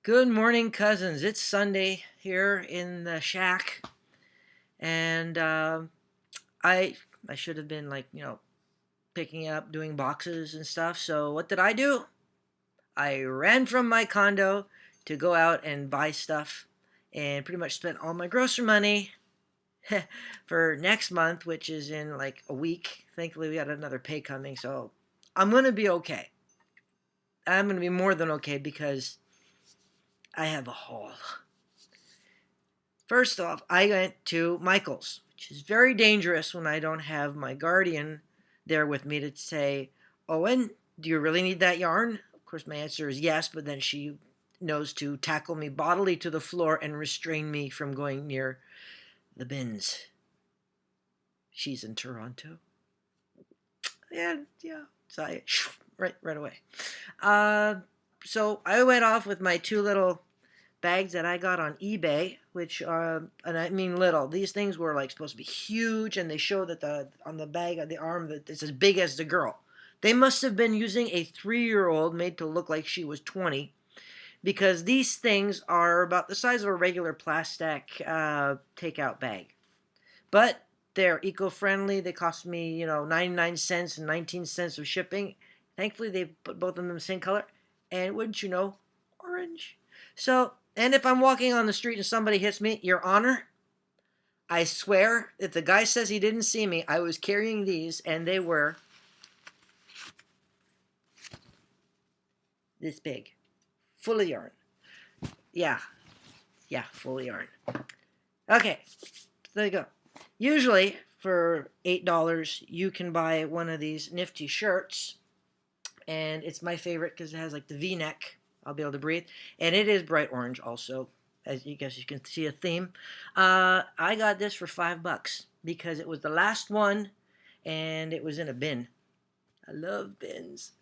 Good morning, cousins. It's Sunday here in the shack, and I should have been picking up, doing boxes and stuff. So what did I do? I ran from my condo to go out and buy stuff, and pretty much spent all my grocery money for next month, which is in like a week. Thankfully, we got another pay coming, so I'm gonna be okay. I'm gonna be more than okay because I have a haul. First off, I went to Michael's, which is very dangerous when I don't have my guardian there with me to say, Owen, do you really need that yarn? Of course, my answer is yes, but then she knows to tackle me bodily to the floor and restrain me from going near the bins. She's in Toronto. Yeah. So right away. So I went off with my two little bags that I got on eBay, which are, and I mean little. These things were like supposed to be huge, and they show that on the bag of the arm that it's as big as the girl. They must have been using a 3-year-old made to look like she was 20, because these things are about the size of a regular plastic takeout bag. But they're eco-friendly. They cost me, 99 cents and 19 cents of shipping. Thankfully, they put both of them the same color. And wouldn't you know, orange. So, and if I'm walking on the street and somebody hits me, Your Honor, I swear, if the guy says he didn't see me, I was carrying these, and they were this big, full of yarn. Yeah, full of yarn. Okay, so there you go. Usually, for $8, you can buy one of these nifty shirts, and it's my favorite because it has like the V-neck. I'll be able to breathe, and it is bright orange also, as you guess you can see a theme. I got this for $5 because it was the last one, and it was in a bin. I love bins.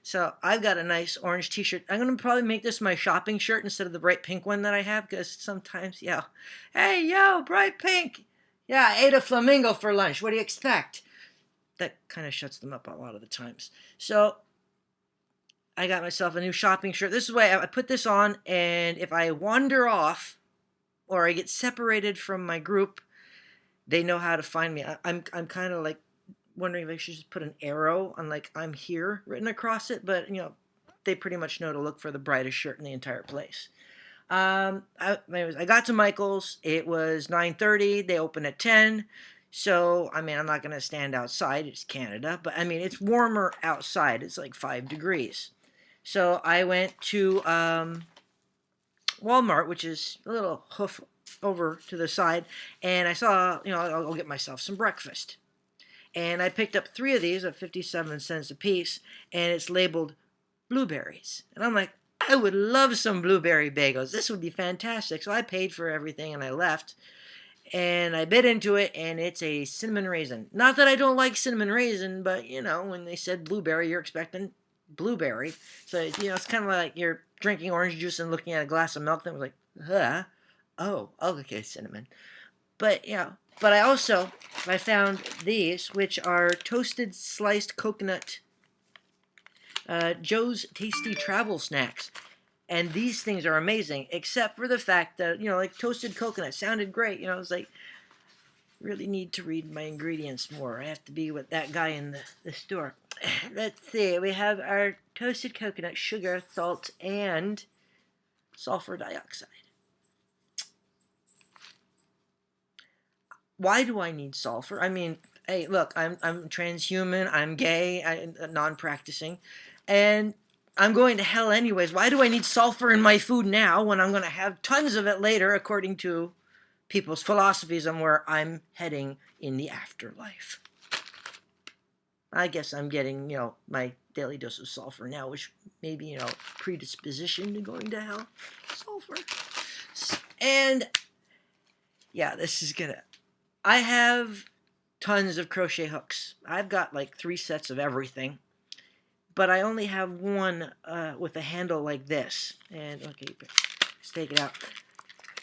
So I've got a nice orange t-shirt. I'm going to probably make this my shopping shirt instead of the bright pink one that I have, because sometimes, hey, yo, bright pink. Yeah, I ate a flamingo for lunch. What do you expect? That kind of shuts them up a lot of the times. So I got myself a new shopping shirt. This is why I put this on, and if I wander off or I get separated from my group, they know how to find me. I'm kind of like wondering if I should just put an arrow on like I'm here written across it, but they pretty much know to look for the brightest shirt in the entire place. Anyways, I got to Michael's. It was 9:30. They open at 10. So, I mean, I'm not going to stand outside. It's Canada. But, I mean, it's warmer outside. It's like 5 degrees. So, I went to Walmart, which is a little hoof over to the side. And I saw, I'll get myself some breakfast. And I picked up 3 of these at 57 cents a piece. And it's labeled blueberries. And I'm like, I would love some blueberry bagels. This would be fantastic. So I paid for everything and I left. And I bit into it, and it's a cinnamon raisin. Not that I don't like cinnamon raisin, but, when they said blueberry, you're expecting blueberry. So, it's kind of like you're drinking orange juice and looking at a glass of milk, and it was like, oh, okay, cinnamon. But, but I found these, which are toasted sliced coconut Joe's Tasty Travel Snacks. And these things are amazing, except for the fact that, like toasted coconut sounded great. It's like, really need to read my ingredients more. I have to be with that guy in the store. Let's see. We have our toasted coconut, sugar, salt, and sulfur dioxide. Why do I need sulfur? I mean, hey, look, I'm transhuman, I'm gay, I'm non-practicing, and I'm going to hell anyways. Why do I need sulfur in my food now when I'm going to have tons of it later, according to people's philosophies on where I'm heading in the afterlife? I guess I'm getting, my daily dose of sulfur now, which may be, predisposition to going to hell. Sulfur. And, this is gonna... I have tons of crochet hooks. I've got like 3 sets of everything. But I only have one with a handle like this. And, okay, let's take it out.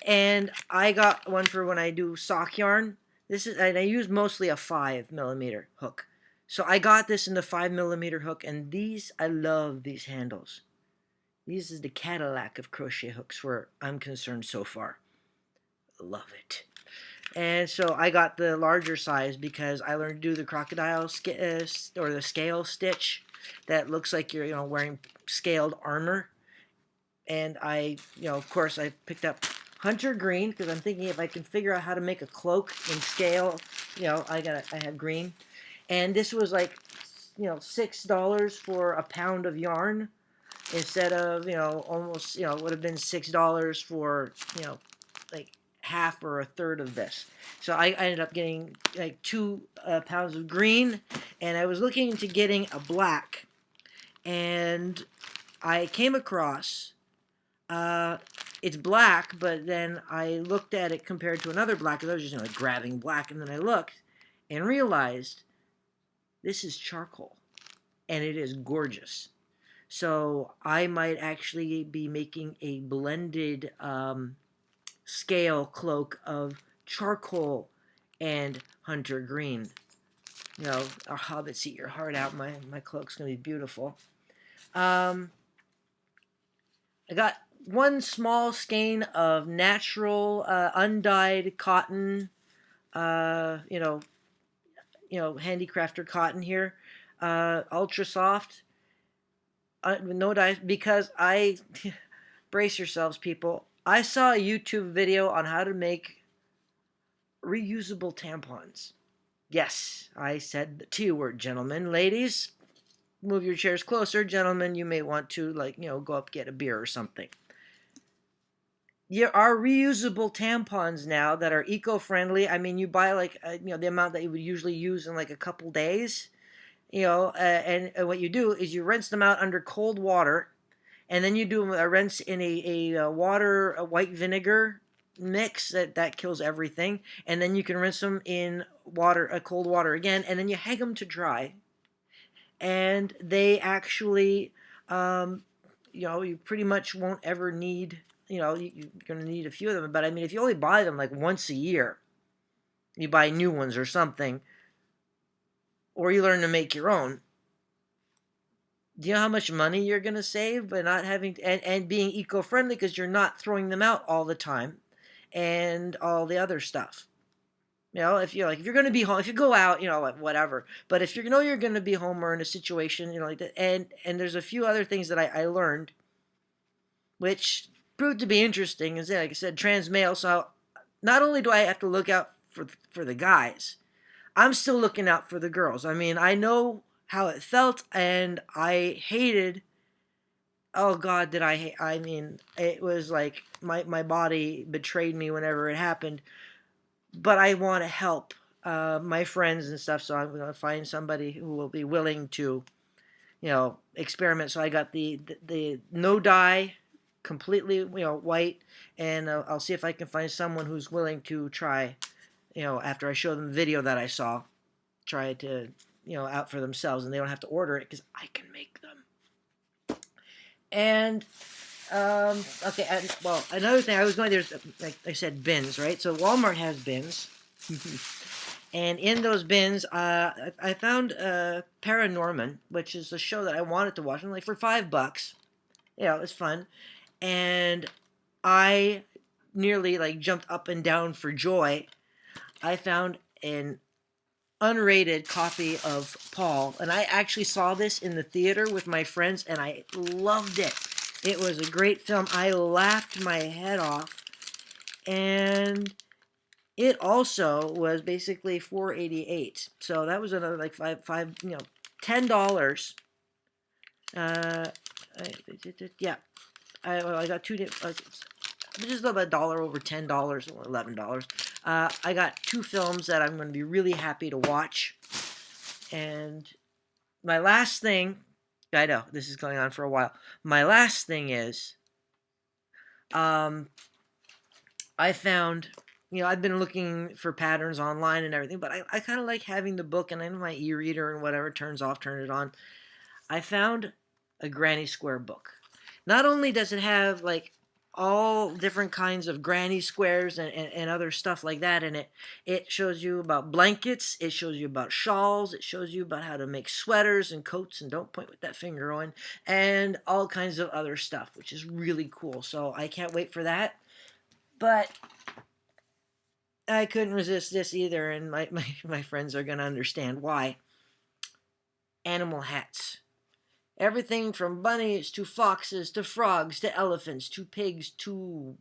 And I got one for when I do sock yarn. And I use mostly a 5mm hook. So I got this in the 5mm hook, and I love these handles. This is the Cadillac of crochet hooks where I'm concerned so far. Love it. And so I got the larger size because I learned to do the crocodile or the scale stitch that looks like you're, wearing scaled armor. And I, of course, I picked up hunter green because I'm thinking if I can figure out how to make a cloak in scale, I have green. And this was like, $6 for a pound of yarn instead of, almost, it would have been $6 for, like half or a third of this. So I ended up getting like 2 pounds of green, and I was looking into getting a black, and I came across it's black, but then I looked at it compared to another black because I was just like grabbing black, and then I looked and realized this is charcoal, and it is gorgeous. So I might actually be making a blended scale cloak of charcoal and hunter green. A hobbits eat your heart out. My cloak's gonna be beautiful. I got one small skein of natural undyed cotton. Handicrafter cotton here, ultra soft. No dye because I brace yourselves, people. I saw a YouTube video on how to make reusable tampons. Yes, I said the T word, gentlemen. Ladies, move your chairs closer. Gentlemen, you may want to, go up, get a beer or something. There are reusable tampons now that are eco-friendly. I mean, you buy, the amount that you would usually use in, a couple days. And what you do is you rinse them out under cold water, and then you do a rinse in a white vinegar mix that kills everything, and then you can rinse them in cold water again, and then you hang them to dry, and they actually, you pretty much won't ever need, you're going to need a few of them, but I mean, if you only buy them once a year, you buy new ones or something, or you learn to make your own. Do you know how much money you're going to save by not having and being eco-friendly because you're not throwing them out all the time and all the other stuff. If you're going to be home, if you go out, whatever. But if you're going to be home or in a situation, like that, and there's a few other things that I learned, which proved to be interesting. Is like I said, trans male. So not only do I have to look out for the guys, I'm still looking out for the girls. I mean, I know how it felt, and I hated. Oh God, did I hate? I mean, it was like my body betrayed me whenever it happened. But I want to help my friends and stuff, so I'm going to find somebody who will be willing to, experiment. So I got the no dye, completely, white, and I'll see if I can find someone who's willing to try, after I show them the video that I saw, try to, out for themselves, and they don't have to order it because I can make them. And okay, well, another thing I was going, there's, like I said, bins, right? So Walmart has bins. And in those bins, I found Paranorman, which is a show that I wanted to watch. I'm like, for $5. It's fun. And I nearly jumped up and down for joy. I found an unrated copy of Paul, and I actually saw this in the theater with my friends, and I loved it. It was a great film. I laughed my head off, and it also was basically $4.88. So that was another $10. Yeah, I got two. Just about $1 over $10 or $11. I got two films that I'm going to be really happy to watch, and my last thing. I know this is going on for a while. My last thing is, I found, I've been looking for patterns online and everything, but I kind of like having the book, and I know my e-reader and whatever turns off, turn it on. I found a Granny Square book. Not only does it have all different kinds of granny squares and other stuff like that in it. It shows you about blankets, it shows you about shawls, it shows you about how to make sweaters and coats, and don't point with that finger on, and all kinds of other stuff, which is really cool. So I can't wait for that. But I couldn't resist this either, and my friends are going to understand why. Animal hats. Everything from bunnies to foxes to frogs to elephants to pigs to,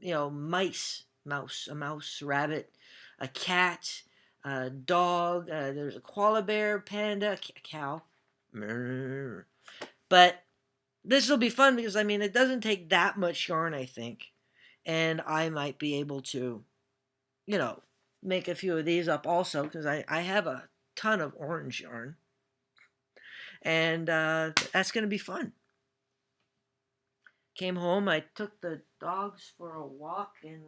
mice, a mouse, rabbit, a cat, a dog. There's a koala bear, panda, a cow. But this will be fun because it doesn't take that much yarn, I think, and I might be able to, you know, make a few of these up also because I have a ton of orange yarn, and that's going to be fun. Came home, I took the dogs for a walk, and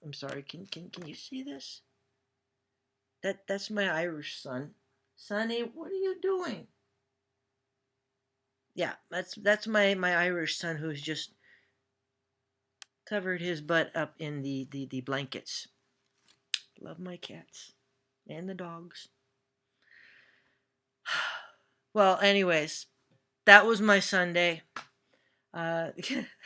I'm sorry, can you see this? That's my Irish son. Sonny, what are you doing? Yeah, that's my Irish son who's just covered his butt up in the blankets. Love my cats and the dogs. Well, anyways, that was my Sunday. Yeah,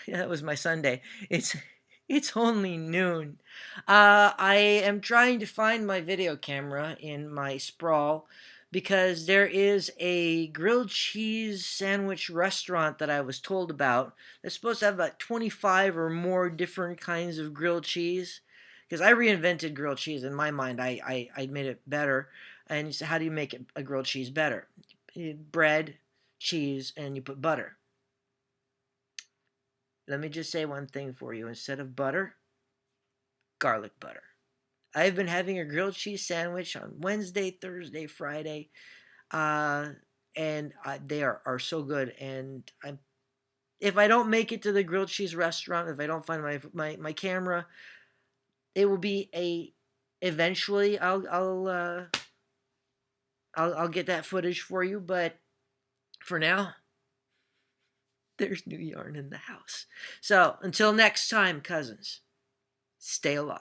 that was my Sunday. It's only noon. I am trying to find my video camera in my sprawl because there is a grilled cheese sandwich restaurant that I was told about. They're supposed to have about 25 or more different kinds of grilled cheese. Because I reinvented grilled cheese in my mind. I made it better. And you say, how do you make a grilled cheese better? Bread, cheese, and you put butter. Let me just say one thing for you. Instead of butter, garlic butter. I've been having a grilled cheese sandwich on Wednesday, Thursday, Friday, uh, and they are so good. And if I don't make it to the grilled cheese restaurant, if I don't find my camera, it will be eventually I'll get that footage for you. But for now, there's new yarn in the house. So until next time, cousins, stay alive.